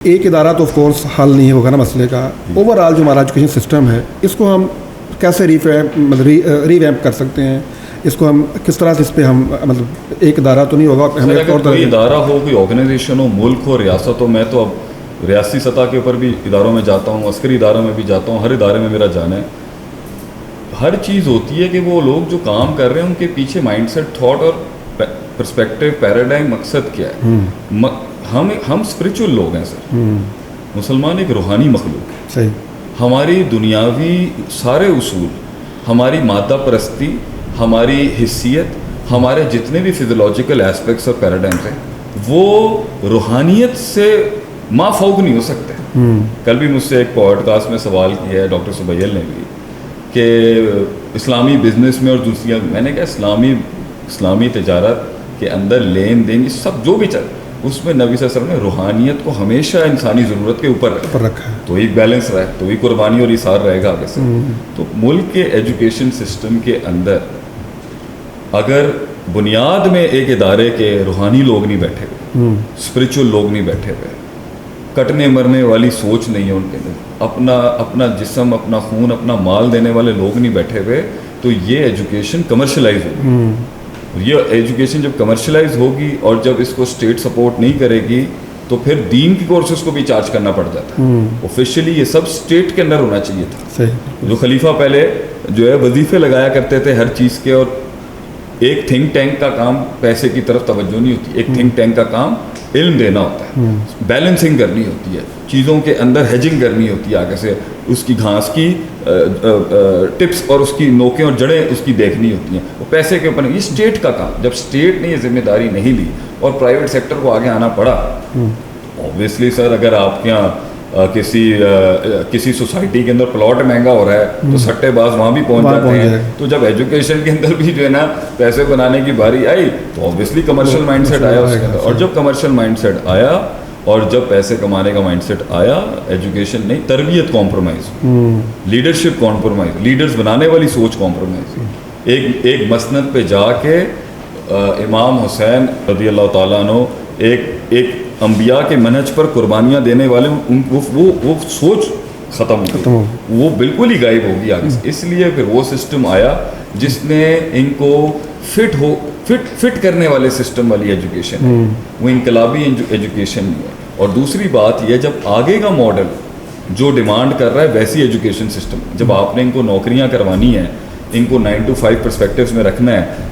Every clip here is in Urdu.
ایک ادارہ تو آف کورس حل نہیں ہوگا نا مسئلے کا. اوور آل جو ہمارا ایجوکیشن سسٹم ہے اس کو ہم کیسے ریویمپ کر سکتے ہیں؟ اس کو ہم کس طرح سے اس پہ ہم مطلب ایک ادارہ تو نہیں ہوگا, ہمیں اگر کوئی ادارہ ہو, کوئی آرگنائزیشن ہو, ملک ہو, ریاست ہو. میں تو اب ریاستی سطح کے اوپر بھی اداروں میں جاتا ہوں, عسکری اداروں میں بھی جاتا ہوں, ہر ادارے میں میرا جانا ہے. ہر چیز ہوتی ہے کہ وہ لوگ جو کام کر رہے ہیں ان کے پیچھے مائنڈ سیٹ, تھاٹ اور پرسپیکٹو, پیراڈائم, مقصد کیا ہے. ہم اسپرچل لوگ ہیں سر. مسلمان ایک روحانی مخلوق ہے. صحیح. ہماری دنیاوی سارے اصول, ہماری مادہ پرستی, ہماری حیثیت, ہمارے جتنے بھی فزیولوجیکل ایسپیکٹس اور پیراڈائمس ہیں وہ روحانیت سے مافوق نہیں ہو سکتے. کل بھی مجھ سے ایک پوڈ کاسٹ میں سوال کیا ہے ڈاکٹر سبیل نے بھی کہ اسلامی بزنس میں اور دوسری, میں نے کہا اسلامی تجارت کے اندر لین دین سب جو بھی چل اس میں نبی صلی اللہ علیہ وسلم نے روحانیت کو ہمیشہ انسانی ضرورت کے اوپر رکھا ہے. تو ایک بیلنس رہے, تو ہی قربانی اور ایثار رہے گا آگے سے. تو ملک کے ایجوکیشن سسٹم کے اندر اگر بنیاد میں ایک ادارے کے روحانی لوگ نہیں بیٹھے ہوئے, اسپرچل لوگ نہیں بیٹھے ہوئے, کٹنے مرنے والی سوچ نہیں ہے ان کے اندر, اپنا جسم, اپنا خون, اپنا مال دینے والے لوگ نہیں بیٹھے ہوئے, تو یہ ایجوکیشن کمرشلائز ہوگی. یہ ایجوکیشن جب کمرشلائز ہوگی اور جب اس کو اسٹیٹ سپورٹ نہیں کرے گی تو پھر دین کی کورسز کو بھی چارج کرنا پڑ جاتا ہے. آفیشلی یہ سب اسٹیٹ کے اندر ہونا چاہیے تھا. جو خلیفہ پہلے جو ہے وظیفے لگایا کرتے تھے ہر چیز کے, اور ایک تھنک ٹینک کا کام پیسے کی طرف توجہ نہیں ہوتی, ایک تھنک ٹینک کا کام علم دینا ہوتا ہے, بیلنسنگ کرنی ہوتی ہے, چیزوں کے اندر ہیجنگ کرنی ہوتی ہے, آگے سے اس کی گھاس کی ٹپس اور اس کی نوکیں اور جڑیں اس کی دیکھنی ہوتی ہیں. وہ پیسے کے اوپر نہیں, یہ اسٹیٹ کا کام. جب اسٹیٹ نے یہ ذمہ داری نہیں لی اور پرائیویٹ سیکٹر کو آگے آنا پڑا, اوبویسلی سر اگر آپ کے یہاں کسی سوسائٹی کے اندر پلاٹ مہنگا ہو رہا ہے تو سٹے باز وہاں بھی پہنچ جاتے ہیں. تو جب ایجوکیشن کے اندر بھی جو ہے نا پیسے بنانے کی باری آئی تو اوبویسلی کمرشل مائنڈ سیٹ آیا اس کے اندر. اور جب کمرشل مائنڈ سیٹ آیا اور جب پیسے کمانے کا مائنڈ سیٹ آیا, ایجوکیشن نہیں, تربیت کمپرومائز, لیڈرشپ کمپرومائز, لیڈرز بنانے والی سوچ کمپرومائز. ایک مسند پہ جا کے امام حسین رضی اللہ تعالیٰ عنہ ایک انبیاء کے منہج پر قربانیاں دینے والے, وہ سوچ ختم ہو گئی, وہ بالکل ہی غائب ہو گئی آگے. اس لیے پھر وہ سسٹم آیا جس نے ان کو فٹ کرنے والے سسٹم والی ایجوکیشن ہے, وہ انقلابی ایجوکیشن نہیں ہے. اور دوسری بات یہ, جب آگے کا ماڈل جو ڈیمانڈ کر رہا ہے ویسی ایجوکیشن سسٹم, جب آپ نے ان کو نوکریاں کروانی ہیں, ان کو 9 to 5 پرسپیکٹیوز میں رکھنا ہے,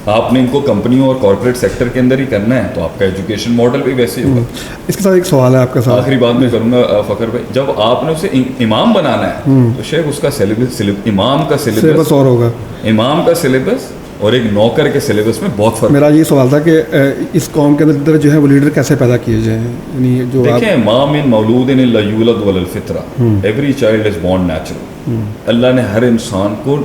آپ نے ان کو کمپنیوں اور کارپوریٹ سیکٹر کے اندر ہی کرنا ہے, تو آپ کا ایجوکیشن ماڈل بھی ویسے ہی ہوگا. اس کے ساتھ ایک سوال ہے آپ کا, آخری بات میں کروں گا فخر بھائی, جب آپ نے اسے امام بنانا ہے تو شیخ اس کا امام کا سلیبس اور ہوگا, امام کا سلیبس اور ایک نوکر کے سلیبس میں بہت فرق. میرا یہ سوال تھا کہ اس قوم کے اندر جو ہے وہ لیڈر کیسے پیدا کیے جائیں. یعنی جو دیکھیں, ما من مولود الا یولد علی الفطرہ, every child is born natural. Allah نے ہر انسان کو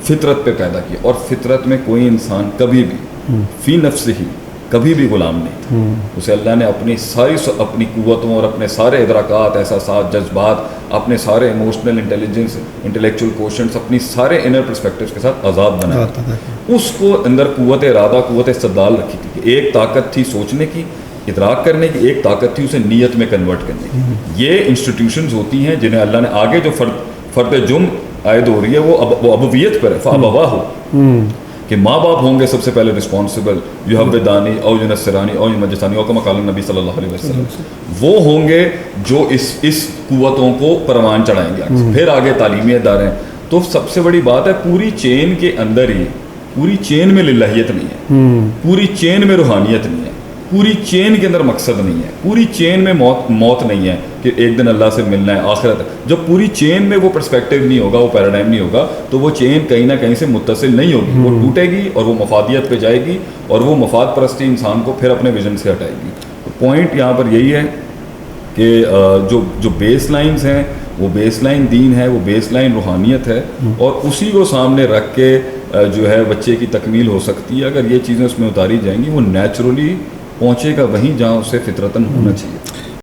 فطرت پہ پیدا کیا, اور فطرت میں کوئی انسان کبھی بھی فی نفس ہی کبھی بھی غلام نہیں تھا. اسے اللہ نے اپنی قوتوں اور اپنے سارے ادراکات, احساسات, جذبات, اپنے سارے ایموشنل انٹیلیجنس, انٹلیکچوئل کوشنٹس, اپنی سارے انر پرسپیکٹیوز کے ساتھ آزاد بنایا. اس کو اندر قوت ارادہ, قوت استدلال رکھی تھی کہ ایک طاقت تھی سوچنے کی, ادراک کرنے کی, ایک طاقت تھی اسے نیت میں کنورٹ کرنے کی. یہ انسٹیٹیوشنز ہوتی ہیں جنہیں اللہ نے آگے جو فرد جرم عائد ہو رہی ہے وہ ابویت پر ہے, فابواہ کہ ماں باپ ہوں گے سب سے پہلے رسپانسبل, یحودانی او ینصرانی او مجوسی او کما قال نبی صلی اللہ علیہ وسلم, وہ ہوں گے جو اس قوتوں کو پروان چڑھائیں گے. پھر آگے تعلیمی ادارے. تو سب سے بڑی بات ہے, پوری چین کے اندر ہی, پوری چین میں للہیت نہیں ہے, پوری چین میں روحانیت نہیں ہے, پوری چین کے اندر مقصد نہیں ہے, پوری چین میں موت نہیں ہے کہ ایک دن اللہ سے ملنا ہے, آخرت ہے. جب پوری چین میں وہ پرسپیکٹیو نہیں ہوگا, وہ پیراڈائم نہیں ہوگا, تو وہ چین کہیں نہ کہیں سے متصل نہیں ہوگی, وہ ٹوٹے گی اور وہ مفادیت پہ جائے گی, اور وہ مفاد پرستی انسان کو پھر اپنے ویژن سے ہٹائے گی. تو پوائنٹ یہاں پر یہی ہے کہ جو بیس لائنز ہیں وہ بیس لائن دین ہے, وہ بیس لائن روحانیت ہے, اور اسی کو سامنے رکھ کے جو ہے بچے کی تکمیل ہو سکتی ہے. اگر یہ چیزیں اس میں اتاری جائیں گی, وہ نیچرلی پہنچے گا وہیں جہاں اسے فطرتاً ہونا چاہیے.